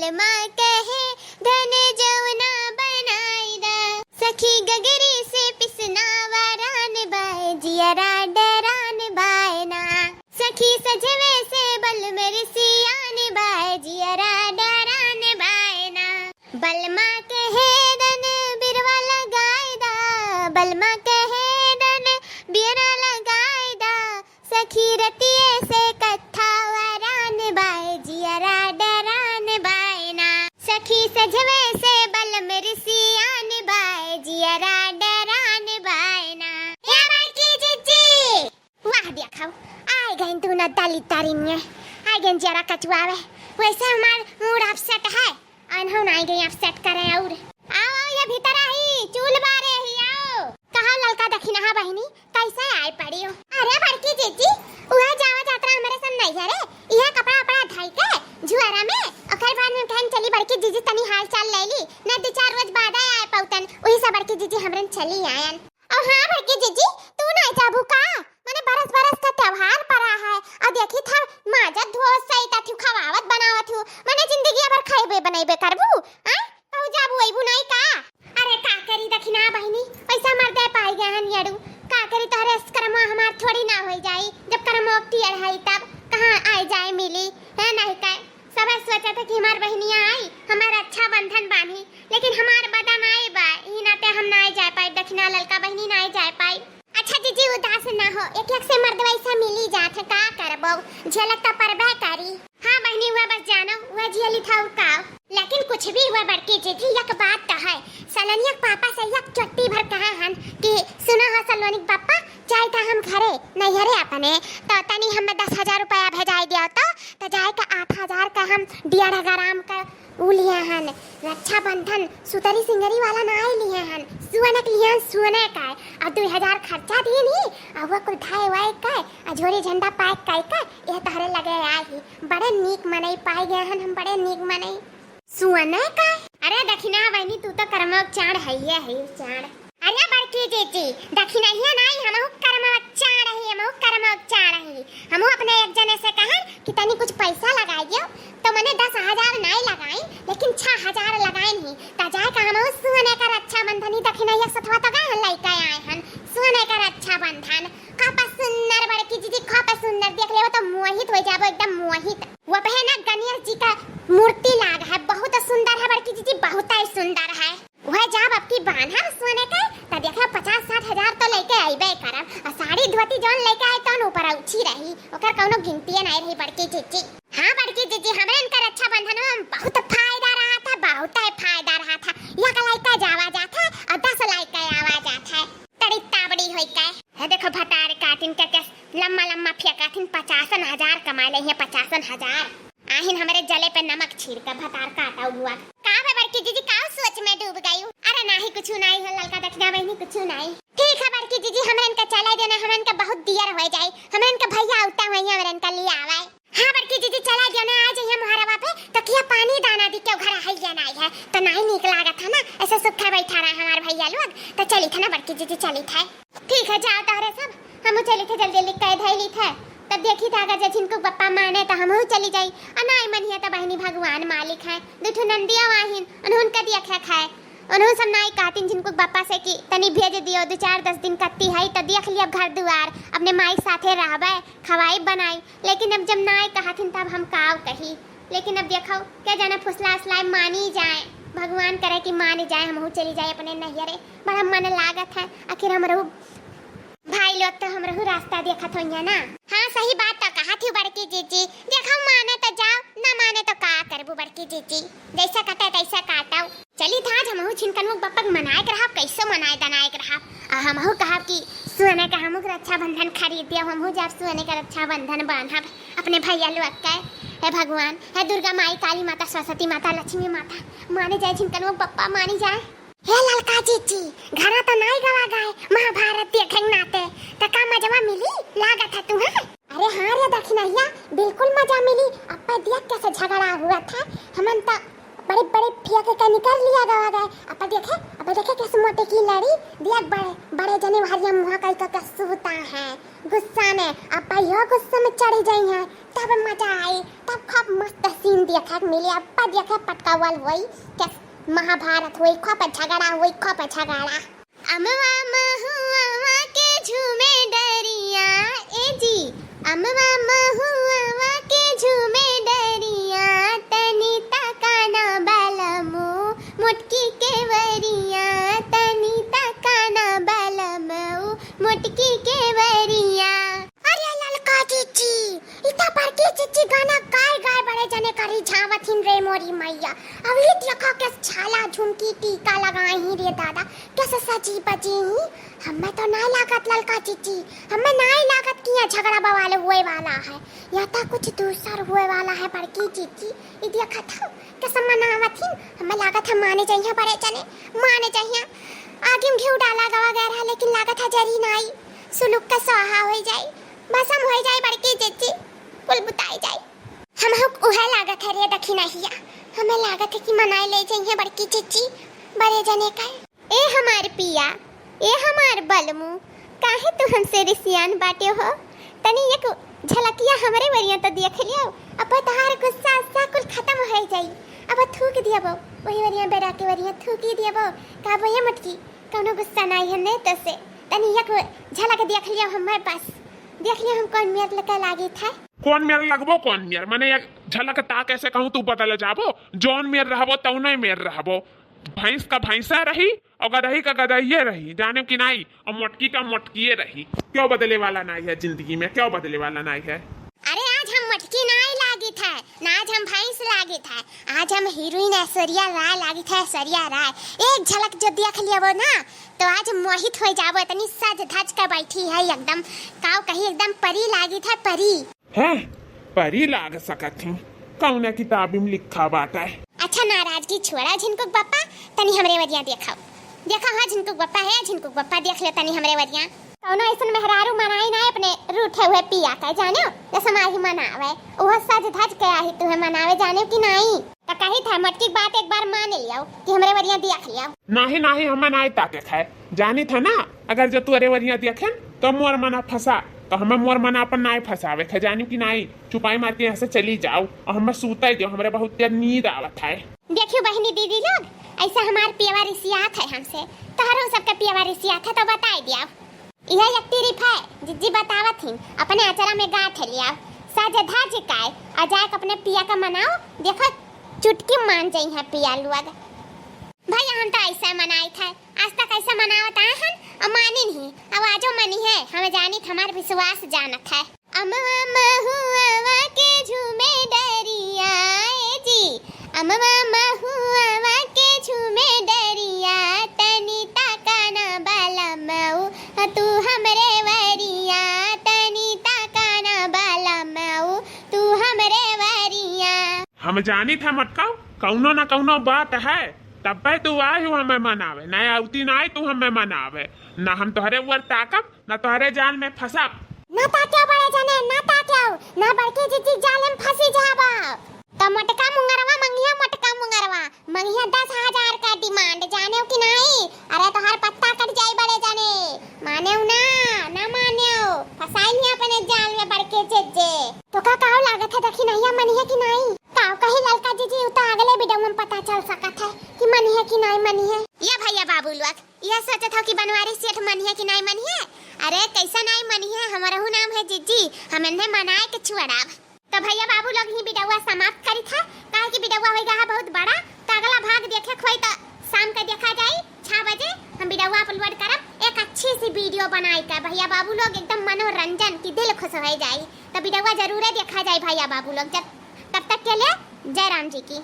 बलमा कहे धन जौना बनाईदा, सखी गगरी से पिसना वरान बाय जियरा डरान बायना, सखी सजवे से बल मेरी सियान बाय जियरा डरान बायना। बलमा कहे धन बिरवा लगाईदा, बलमा कहे धन बिरवा लगाईदा, सखी रतिये से कथा वरान बाय जियरा डरान बायना, सखी सजवे से बल मेरी सियान बाय जियरा डरान बायना। या बाकी जीजी वाह देखो आए गए तू न दाली तारीन्य आए गए जरा कचवावे, वैसे हमार मूड अपसेट है अनहोन आई गई अपसेट करे और आओ ये भीतर आई चूल बारे ही आओ। कहा ललका दखिना बहिनी कैसे आए पड़ी हो? अरे बड़की जीजी उहा जावा यात्रा हमारे संग नहीं है रे, यह कपड़ा अपना ढाई के जुआरा में ओकर बाद में कहन चली बड़की जीजी तनी हाल चाल ले ली न 2-4 रोज बाद आए पौतन वही सब बड़की जीजी हमरन चली आयन। और हां बड़की जीजी तू नहीं जाबू का माने बरस का त्योहार पड़ा है और देखी था माजा धोस सही ता थु खवावत बनावत हूं माने जिंदगी भर खाइबे बनैबे करबू आ कहू जाबू अइबू नहीं का? अरे का करी दखिना बहिनी पैसा मर दे पाई गहन याडू का करी तोहरे कर्म हमार थोड़ी ना हो जाई, जब कर्म टियर है तब कहां आए जाए मिली है नहीं का? सब सोचा था कि हमार बहनियां आई हमारा अच्छा बंधन बांधी, लेकिन हमार बदन आई बा ई नाते हम ना जा पाई, दक्षिणा ललका बहनी ना जा पाई। अच्छा जीजी उदास ना हो, एक से मर्द वैसा मिली जात का करबो झलक त परबे करी। हां बहनी हुआ बस जानो हुआ जियली था का, लेकिन कुछ भी हुआ बड़की जीजी एक बात तो है सलनिया पापा से एक चट्टी भर कहा हन कि सुनो हो सलोनी पापा चाहे था हम घरे नहीं हरे अपने तो तनी हमें 10,000 रुपया भेजाई दिया तो जाए का 8,000 का हम 1.5 ग्राम का उ लिए हन रक्षा बंधन सुतरी सिंगरी वाला ना लिए हन सुने के लिए सुने का और 2,000 खर्चा दिए नहीं और वो कुल ढाई वाई का अजोरी झंडा पाए का ये तहरे लगे आई बड़े नीक मनई पाए गए हन हम बड़े नीक मनई सुने का। अरे दक्षिणा बहनी तू तो कर्मक चाड़ है चाड़। अरे बड़की जीजी दक्षिणा ही नहीं हमहु कर्मक चाड़ है हमहु कर्मक चाड़ है हमहु अपने एक जने से कहन कि तनी कुछ पैसा लगाइयो तो मैंने 10,000 नहीं लगाई लेकिन 6,000 लगाए नहीं ता जाए का हमहु सोने का रक्षा बंधन दक्षिणा एक सथवा तो का लइका आए हन सोने का रक्षा बंधन कापा सुंदर बड़की जीजी कापा सुंदर देख लेबो तो मोहित हो जाबो एकदम मोहित। वो बहना गणेश जी का मूर्ति लाग है बहुत सुंदर है बड़की जीजी बहुत ही सुंदर है। वह जब आपकी बांधा सोने का तो देखा 50-60 हजार तो लेके आइबे करब और साड़ी धोती जोन लेके आए तो ऊपर ऊंची रही ओकर कोनो गिनती नहीं रही बड़की जीजी। हां बड़की जीजी हमरन का रक्षा बंधन में बहुत फायदा रहा था बहुत ही फायदा रहा था एक लइका जावा जाता और 10 लइका आवा जाता है तड़ी ताबड़ी होई का है देखो भतार काटिन के लम्मा फेंकाथिन 50,000 कमा ले है 50,000 आहिन हमारे जले पे नमक छिड़का भतार काटा हुआ का है बड़की जीजी का सोच में डूब गई। अरे नहीं कुछ नहीं है ललका दक्षिणा बहनी कुछ नहीं ठीक है बड़की जीजी हमरन का चला देना हमरन का बहुत दियर हो जाए हमरन का भैया उठा हुई है हमरन का ले आवे। हां बड़की जीजी चला देना आ जाइए मोहरवा पे तो किया पानी दाना दी के घर है या नहीं है तो नहीं निक लागा था ना ऐसे सुखा बैठा रहा हमारे भैया लोग तो चली था ना बड़की जीजी चली था ठीक है जाओ तारे सब हम चली थे जल्दी जल्दी कह धैली थे तब देखी था अगर जिनको पप्पा माने तो हम चली जाई अनाई मनिया तो बहनी भगवान मालिक है दुठो नंदिया वाहिन उन्होंने का दिया खाए उन्होंने सब नाई कहतीन जिनको पापा से कि तनी भेज दियो 2-4-10 दिन कत्ती है तो देख लिया घर दुआर अपने माई साथे रहबे खवाई बनाई लेकिन अब जब नाई कहतीन तब हम काव कही लेकिन अब देखो क्या जाना फुसला असला मानी जाए भगवान करे कि मान जाए हम चली जाए अपने नैहरे बड़ा मन लागत है आखिर हम रहू भाई लोग तो हम रहू रास्ता देखत होइया ना। हां सही बात तो कहा थी बड़की जीजी देखो माने तो जाओ ना माने तो का करबू बड़की जीजी जैसा कटे तैसा काटाओ चली था हमहु छिनकन मुक बप्पक मनाए के रहा कैसे मनाए दनाए के रहा हमहु कहा कि सोने का हमहु रक्षा बंधन खरीद दिया हमहु जब सोने का रक्षा बंधन बांधब अपने भैया लोग के हे भगवान हे दुर्गा माई काली माता सरस्वती माता लक्ष्मी माता माने जाए छिनकन मुक पप्पा मानी जाए। हे ललका जीजी घरा तो नहीं गवा गए महाभारत देखेंगे नाते तो का मजा मिली लागत है तुम्हें? अरे हाँ रे दक्षिणैया बिल्कुल मजा मिली अपा देख कैसे झगड़ा हुआ था हमन तो बड़े बड़े फेंक के निकल लिया गवा गए अब देखे कैसे मोटे की लड़ी देख बड़े जने हरिया मुहा कई का सूता है गुस्सा में अपा यो गुस्से में चढ़ी जाई है तब मजा आई, तब खूब मस्त सीन देखा मिले। अब देखे पटकावल हुई क्या महाभारत हुई, खूब झगड़ा हुई, खूब झगड़ा। अमवा महुआ के झूमे डरिया, ए जी अमवा महुआ के झूमे डरिया, तनी तकाना बलमो मुटकी के वरिया, तनी तकाना बलमो मुटकी के वरिया। अरे ललका चीची इतना बड़की चीची गाना गाय गाय बड़े जने करी झावथिन रे मोरी मैया। अब ये देखो के छाला झुमकी टीका लगाई ही रे दादा, कैसे सजी बजी ही। हमें तो ना लागत ललका चीची, हमें ना ही लागत कि ये झगड़ा बवाल हुए वाला है, या तो कुछ दूसर हुए वाला है बड़की चीची। ये देखा था कैसे मनावथिन, हमें लागत है माने चाहिए बड़े जने, माने चाहिए। आगे में घिउ डाला गवा गया रहा, लेकिन लागत है जरी नाई सुलुक का सहा हो जाए, भसम हो जाए बड़की चीची, कुल बुताई जाए। हम हुक उहे लागत है रे दखी नहिया, हमें लागत है कि मनाए ले जाइए बड़की चीची बड़े जने का। ए हमार पिया, ए हमार बलमू, काहे तू हमसे रिसियान बाटे हो? तनी एक झलकिया हमरे वरिया तो देख लियो, अब तहार गुस्सा सा कुल खत्म हो जाई। अब थूक दियाबो वही वरिया बेरा के वरिया थूक ही दियाबो, कहबो ये मटकी कोनो गुस्सा नहीं है ने तो से। तनी एक झलक देख लियो हमारे पास, देख लियो हम कौन मेर लगा लागी था। कौन मेर लगबो कौन मेर माने एक झलक ता कैसे कहूं तू बदल जाबो, जौन मेर रहबो तौ नहीं मेर रहबो। भैंस का भैंसा रही और गदही का गदहिये रही, जाने की नहीं, और मोटकी का मोटकीये रही। क्यों बदले वाला नहीं है जिंदगी में, क्यों बदले वाला नहीं है। अरे आज हम मटकी नहीं लागी था ना, आज हम भैंस लागी था, आज हम हीरोइन ऐश्वर्या राय लागी था। ऐश्वर्या राय एक झलक जो देख लियो ना तो आज मोहित हो जाबो। इतनी सज धज कर बैठी है एकदम, काव कहीं एकदम परी लागी था, परी है परी लाग सकत थी, कौन किताब में लिखा बात है। अच्छा नाराजगी छोड़ा झिनकुक बप्पा, तनी हमरे वरिया देखो देखो। हाँ झिनकुक बप्पा है, झिनकुक बप्पा देख ले तनी हमरे वरिया। कौनो ऐसन मेहरारू मनाई ना अपने रूठे हुए पिया का, जानो तो समाही मनावे, ओह सज धज के आई तुम्हें मनावे, जाने की नहीं तो कही था मटकी बात एक बार मान लियो कि हमरे वरिया देख लियो। नहीं नहीं हमें नहीं ताके खाए, जानी था ना अगर जो तू अरे वरिया देखे तो मोर मना फंसा, तो हमें मोर मना अपन नहीं फंसावे खे, जानी की नहीं चुपाई मार के यहाँ से चली जाओ और हमें सूता ही दो, हमारे बहुत देर नींद आवत है। देखियो बहनी दीदी लोग, ऐसा हमार पियवा रिसियात है हमसे, तोहरो सबका पियवा रिसियात है तो बताई दिया। यह एक तिरिफ है जिज्जी बतावत थी, अपने अचरा में गांठ लिया सज धज काय अजाक अपने पिया का मनाओ, देखो चुटकी मान जाई है पिया लोग। भाई हम तो ऐसा मनाई था, आज तक ऐसा मनावत आए हैं और मानी नहीं, अब आजो मनी है, हमें जानी हमार विश्वास जानत है। अमवा महुआ के झूमे डरिया, ए जी अमवा महुआ के झूमे डरिया, तनी तकाना बलमऊ तू हमरे वरिया, तनी तकाना बलमऊ तू हमरे वरिया। हम जानी था मटका कौनो ना कौनो बात है, तब पे तू आई हो हमें मनावे, ना आउती ना आई तू हमें मनावे, ना हम तोहरे ऊपर ताकब ना तोहरे जाल में फंसब। ना ताक्याव बड़े जने, ना ताक्याव ना बड़के जीजी जाल में फंसी जाबा। तो मटका मुंगरवा मंगिया 10,000 का डिमांड, जाने की नहीं? अरे तोहर पत्ता कट जाई बड़े जने, माने ना माने फसाई है अपने जाल में बड़के जीजे। तो का काव लागत है देखी नहीं मनी है कि नहीं? काव कही ललका जीजी उता अगले वीडियो में पता चल सकत है कि मनी है कि नहीं मनी है। ये भैया बाबू लोग यह सोचत हो कि बनवारी सेठ मनी है कि नहीं मनी है? अरे कैसा नहीं मनी है, हमारा नाम है जीजी, हम इन्हें मनाए के छुड़ाव। तो भैया बाबू लोग ही वीडियो समाप्त करी था, काहे कि वीडियो होगा बहुत बड़ा, तो अगला भाग देखे खोई तो शाम का देखा जाए 6 बजे हम वीडियो अपलोड करब। एक अच्छी सी वीडियो बनाई का भैया बाबू लोग एकदम मनोरंजन की दिल खुश हो जाए, तो वीडियो जरूर देखा जाए भैया बाबू लोग। जब तब तक के लिए जय राम जी की।